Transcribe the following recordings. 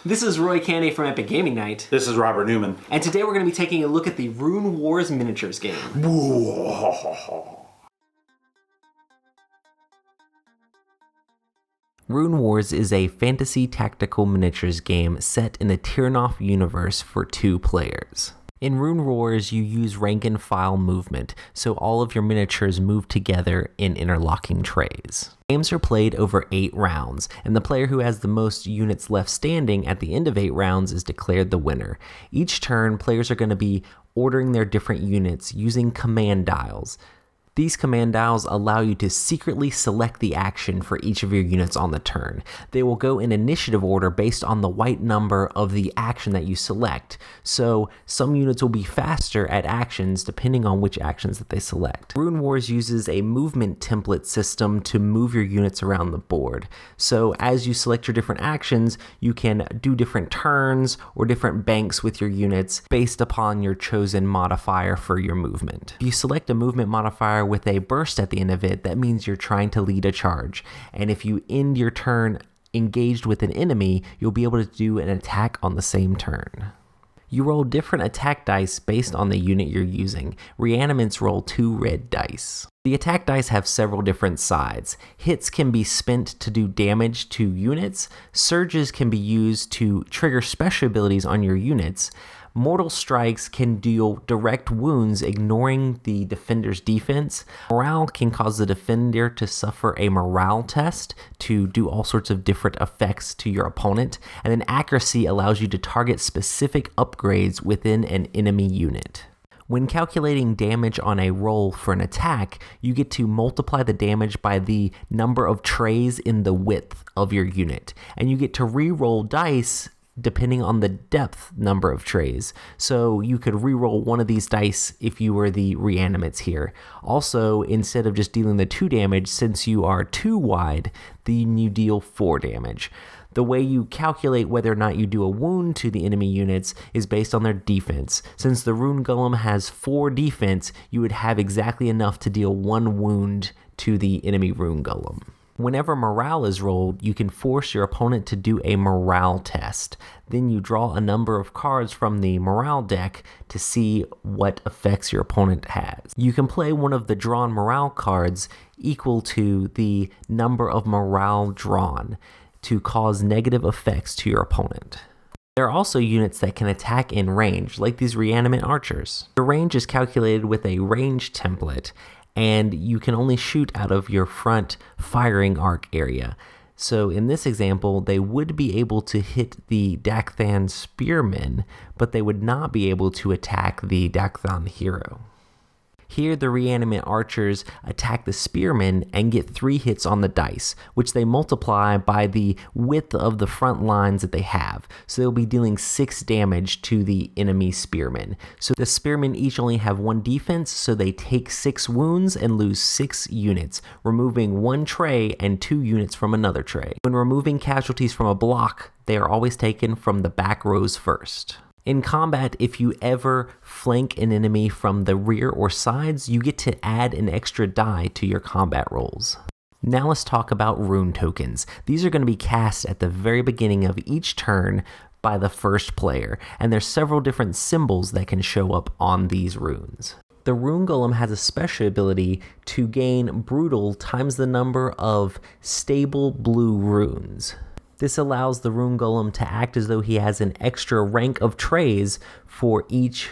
This is Roy Cannaday from Epic Gaming Night. This is Robert Newman. And today we're going to be taking a look at the Runewars Miniatures game. Runewars is a fantasy tactical miniatures game set in the Tirnoff universe for 2 players. In Runewars, you use rank and file movement, so all of your miniatures move together in interlocking trays. Games are played over 8 rounds, and the player who has the most units left standing at the end of 8 rounds is declared the winner. Each turn, players are going to be ordering their different units using command dials. These command dials allow you to secretly select the action for each of your units on the turn. They will go in initiative order based on the white number of the action that you select. So some units will be faster at actions depending on which actions that they select. Runewars uses a movement template system to move your units around the board. So as you select your different actions, you can do different turns or different banks with your units based upon your chosen modifier for your movement. If you select a movement modifier with a burst at the end of it, that means you're trying to lead a charge. And if you end your turn engaged with an enemy, you'll be able to do an attack on the same turn. You roll different attack dice based on the unit you're using. Reanimants roll 2 red dice. The attack dice have several different sides. Hits can be spent to do damage to units. Surges can be used to trigger special abilities on your units. Mortal strikes can deal direct wounds, ignoring the defender's defense. Morale can cause the defender to suffer a morale test to do all sorts of different effects to your opponent. And then accuracy allows you to target specific upgrades within an enemy unit. When calculating damage on a roll for an attack, you get to multiply the damage by the number of trays in the width of your unit. And you get to re-roll dice depending on the depth number of trays. So you could re-roll one of these dice if you were the reanimates here. Also, instead of just dealing the 2 damage, since you are 2 wide, then you deal 4 damage. The way you calculate whether or not you do a wound to the enemy units is based on their defense. Since the Rune Golem has 4 defense, you would have exactly enough to deal 1 wound to the enemy Rune Golem. Whenever morale is rolled, you can force your opponent to do a morale test. Then you draw a number of cards from the morale deck to see what effects your opponent has. You can play one of the drawn morale cards equal to the number of morale drawn to cause negative effects to your opponent. There are also units that can attack in range, like these reanimate archers. The range is calculated with a range template, and you can only shoot out of your front firing arc area. So in this example, they would be able to hit the Dakthan spearmen, but they would not be able to attack the Dakthan hero. Here, the reanimate archers attack the spearmen and get 3 hits on the dice, which they multiply by the width of the front lines that they have. So they'll be dealing 6 damage to the enemy spearmen. So the spearmen each only have 1 defense, so they take 6 wounds and lose 6 units, removing 1 tray and 2 units from another tray. When removing casualties from a block, they are always taken from the back rows first. In combat, if you ever flank an enemy from the rear or sides, you get to add an extra die to your combat rolls. Now let's talk about rune tokens. These are going to be cast at the very beginning of each turn by the first player, and there's several different symbols that can show up on these runes. The Rune Golem has a special ability to gain Brutal times the number of stable blue runes. This allows the Rune Golem to act as though he has an extra rank of trays for each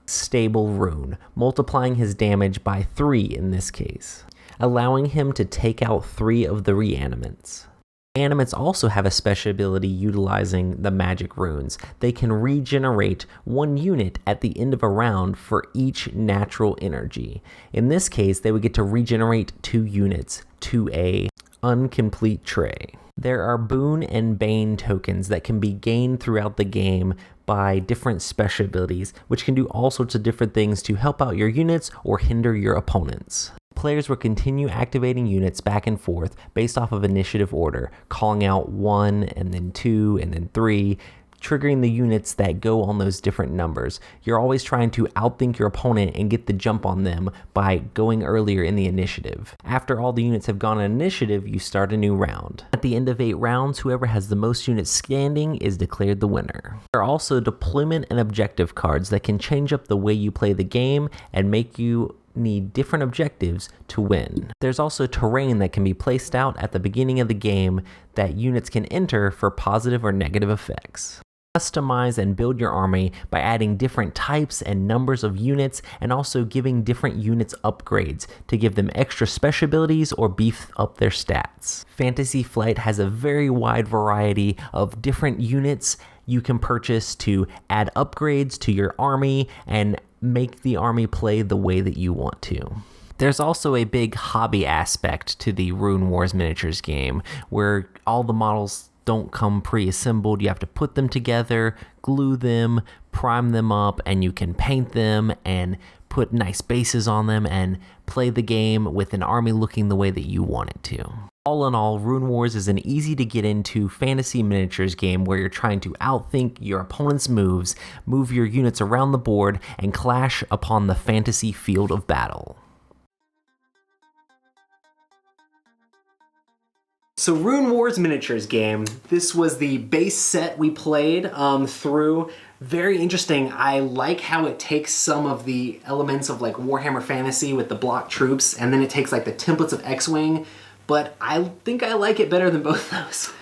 stable rune, multiplying his damage by 3 in this case, allowing him to take out 3 of the reanimants. Reanimates also have a special ability utilizing the magic runes. They can regenerate 1 unit at the end of a round for each natural energy. In this case, they would get to regenerate 2 units to a Incomplete Tray. There are Boon and Bane tokens that can be gained throughout the game by different special abilities, which can do all sorts of different things to help out your units or hinder your opponents. Players will continue activating units back and forth based off of initiative order, calling out 1 and then 2 and then 3, triggering the units that go on those different numbers. You're always trying to outthink your opponent and get the jump on them by going earlier in the initiative. After all the units have gone on initiative, you start a new round. At the end of 8 rounds, whoever has the most units standing is declared the winner. There are also deployment and objective cards that can change up the way you play the game and make you need different objectives to win. There's also terrain that can be placed out at the beginning of the game that units can enter for positive or negative effects. Customize and build your army by adding different types and numbers of units and also giving different units upgrades to give them extra special abilities or beef up their stats. Fantasy Flight has a very wide variety of different units you can purchase to add upgrades to your army and make the army play the way that you want to. There's also a big hobby aspect to the Runewars Miniatures game where all the models don't come pre-assembled. You have to put them together, glue them, prime them up, and you can paint them and put nice bases on them and play the game with an army looking the way that you want it to. All in all, Runewars is an easy to get into fantasy miniatures game where you're trying to outthink your opponent's moves, move your units around the board, and clash upon the fantasy field of battle. So Runewars Miniatures game, this was the base set we played through. Very interesting. I like how it takes some of the elements of like Warhammer Fantasy with the block troops, and then it takes like the templates of X-Wing, but I think I like it better than both those.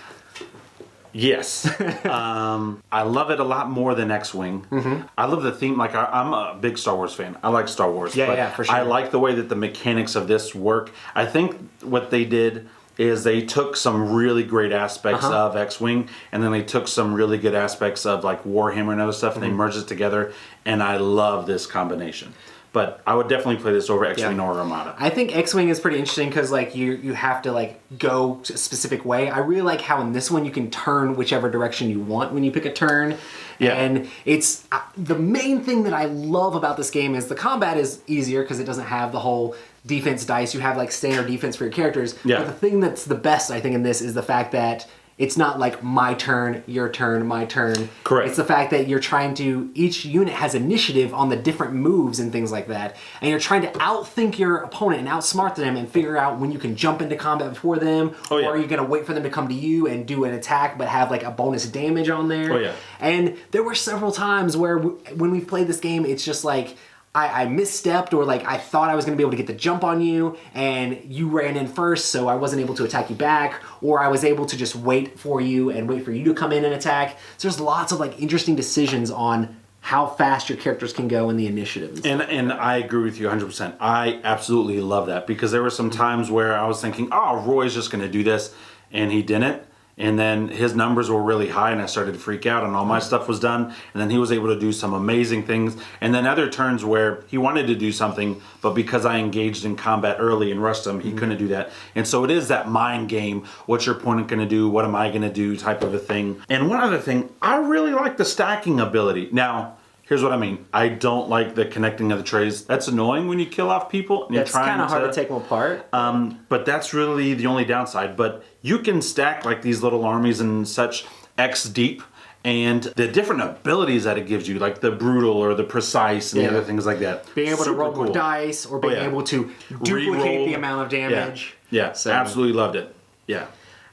Yes. I love it a lot more than X-Wing. Mm-hmm. I love the theme. Like, I'm a big Star Wars fan. I like Star Wars. Yeah, for sure. I like the way that the mechanics of this work. I think what they did is they took some really great aspects of X-Wing, and then they took some really good aspects of like Warhammer and other stuff, and they merged it together, and I love this combination. But I would definitely play this over X-Wing or Armada. I think X-Wing is pretty interesting because like you have to like go a specific way. I really like how in this one you can turn whichever direction you want when you pick a turn. Yeah. And it's the main thing that I love about this game is the combat is easier because it doesn't have the whole defense dice. You have like standard defense for your characters. Yeah. But the thing that's the best I think in this is the fact that it's not like my turn, your turn, my turn. Correct. It's the fact that you're trying to, each unit has initiative on the different moves and things like that. And you're trying to outthink your opponent and outsmart them and figure out when you can jump into combat before them. Or are you going to wait for them to come to you and do an attack but have like a bonus damage on there. Oh yeah. And there were several times where when we've played this game, it's just like, I misstepped or like I thought I was going to be able to get the jump on you and you ran in first so I wasn't able to attack you back, or I was able to just wait for you and wait for you to come in and attack. So there's lots of like interesting decisions on how fast your characters can go in the initiatives. And I agree with you 100%. I absolutely love that because there were some times where I was thinking, oh, Roy's just going to do this, and he didn't. And then his numbers were really high and I started to freak out and all my stuff was done. And then he was able to do some amazing things. And then other turns where he wanted to do something, but because I engaged in combat early and rushed him, he couldn't do that. And so it is that mind game. What's your opponent going to do? What am I going to do? Type of a thing. And one other thing, I really like the stacking ability. Now, here's what I mean. I don't like the connecting of the trays. That's annoying when you kill off people. And it's kind of hard to take them apart. But that's really the only downside. But you can stack like these little armies and such X deep. And the different abilities that it gives you, like the brutal or the precise and the other things like that. Being able to roll more dice or being able to duplicate the amount of damage. Yeah, so, absolutely loved it. Yeah.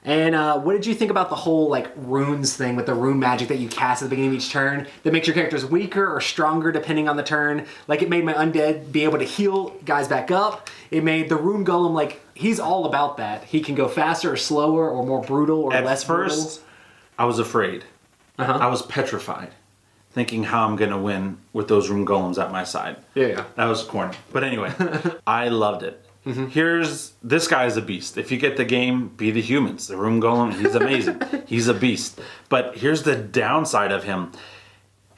And what did you think about the whole like runes thing with the rune magic that you cast at the beginning of each turn that makes your characters weaker or stronger depending on the turn? Like it made my undead be able to heal guys back up. It made the rune golem like he's all about that. He can go faster or slower or more brutal or less brutal. At first, I was afraid. I was petrified, thinking how I'm going to win with those rune golems at my side. Yeah. That was corny. But anyway, I loved it. This guy is a beast. If you get the game, be the humans. The Rune Golem, he's amazing. He's a beast. But here's the downside of him.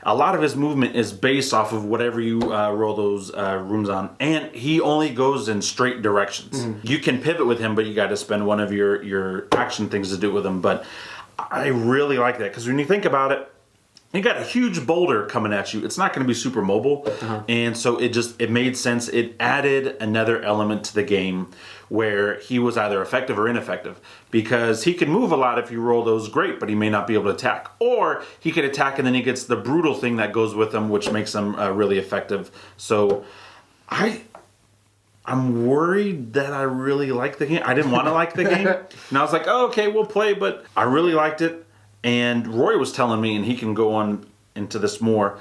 a lot of his movement is based off of whatever you roll those rooms on, and he only goes in straight directions. You can pivot with him, but you got to spend one of your action things to do it with him. But I really like that, because when you think about it, you got a huge boulder coming at you. It's not going to be super mobile, and so it made sense. It added another element to the game where he was either effective or ineffective, because he can move a lot if you roll those great, but he may not be able to attack. Or he could attack and then he gets the brutal thing that goes with him, which makes him really effective. So I'm worried that I really like the game. I didn't want to like the game, and I was like, oh, okay, we'll play, but I really liked it. And Roy was telling me, and he can go on into this more,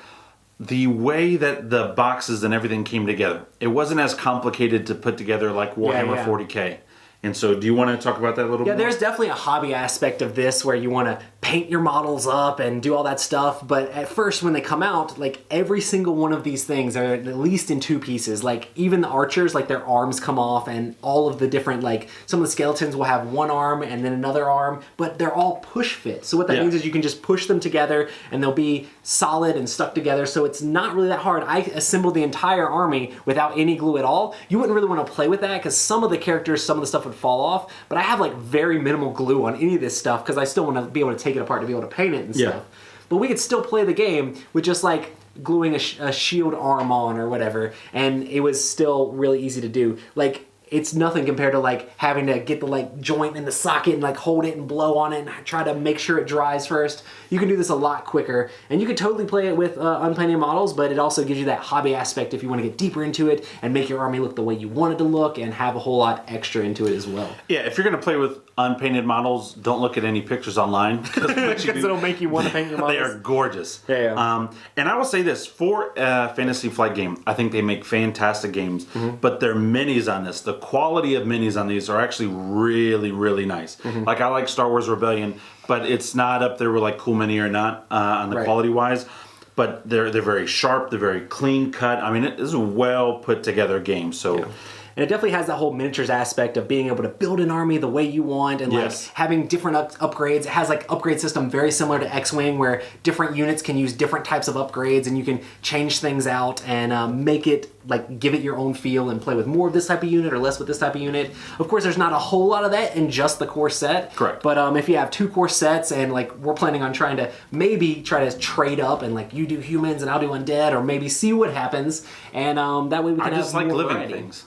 the way that the boxes and everything came together. It wasn't as complicated to put together like Warhammer 40K. And so do you want to talk about that a little bit more? Yeah, there's definitely a hobby aspect of this where you want to paint your models up and do all that stuff. But at first, when they come out, like every single one of these things are at least in two pieces. Like even the archers, like their arms come off, and all of the different, like some of the skeletons will have one arm and then another arm, but they're all push fit. So what that means is you can just push them together and they'll be solid and stuck together. So it's not really that hard. I assembled the entire army without any glue at all. You wouldn't really want to play with that because some of the characters, some of the stuff would fall off, but I have like very minimal glue on any of this stuff because I still want to be able to take it apart to be able to paint it and stuff. But we could still play the game with just like gluing a shield arm on or whatever, and it was still really easy to do. Like it's nothing compared to like having to get the like joint in the socket and like hold it and blow on it and try to make sure it dries first. You can do this a lot quicker, and you can totally play it with unpainted models, but it also gives you that hobby aspect if you want to get deeper into it and make your army look the way you want it to look and have a whole lot extra into it as well. Yeah, if you're going to play with unpainted models, don't look at any pictures online, because it'll make you want to paint your models. They are gorgeous. Yeah. And I will say this, for a Fantasy Flight game, I think they make fantastic games, but their minis on this, the quality of minis on these are actually really, really nice. Like I like Star Wars Rebellion, but it's not up there with like Cool Mini or not on the quality wise. But they're very sharp, they're very clean cut. I mean, it is a well put together game. So. Yeah. And it definitely has that whole miniatures aspect of being able to build an army the way you want and like having different upgrades. It has like upgrade system very similar to X-Wing, where different units can use different types of upgrades, and you can change things out and make it like give it your own feel and play with more of this type of unit or less with this type of unit. Of course, there's not a whole lot of that in just the core set. Correct. But if you have two core sets and like we're planning on trying to maybe try to trade up and like you do humans and I'll do undead, or maybe see what happens, and that way we can have more living variety. Things.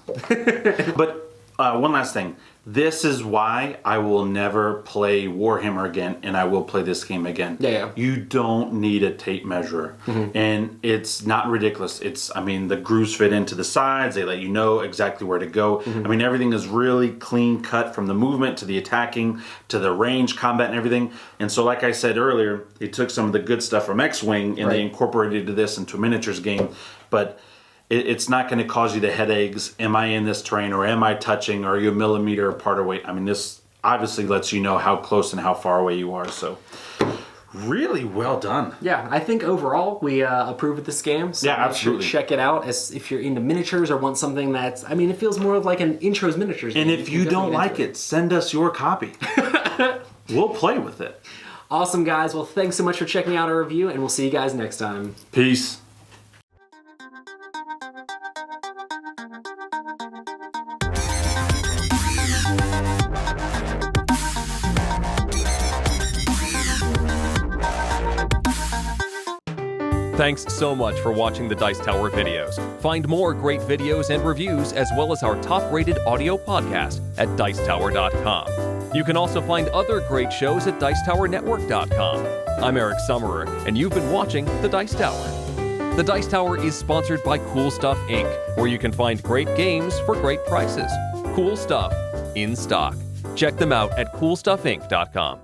But one last thing. This is why I will never play Warhammer again, and I will play this game again. Yeah. You don't need a tape measure, and it's not ridiculous. The grooves fit into the sides. They let you know exactly where to go. I mean, everything is really clean cut, from the movement to the attacking to the range combat and everything. And so, like I said earlier, they took some of the good stuff from X-Wing and they incorporated this into a miniatures game, but it's not going to cause you the headaches. Am I in this terrain, or am I touching, or are you a millimeter apart away? I mean, this obviously lets you know how close and how far away you are. So really well done. Yeah, I think overall we approve of this game. So absolutely. Check it out as if you're into miniatures or want something that's, I mean, it feels more of like an intros miniatures game. And if you don't like it, send us your copy. We'll play with it. Awesome, guys. Well, thanks so much for checking out our review, and we'll see you guys next time. Peace. Thanks so much for watching the Dice Tower videos. Find more great videos and reviews, as well as our top-rated audio podcast at Dicetower.com. You can also find other great shows at DicetowerNetwork.com. I'm Eric Summerer, and you've been watching The Dice Tower. The Dice Tower is sponsored by Cool Stuff Inc., where you can find great games for great prices. Cool stuff in stock. Check them out at CoolStuffInc.com.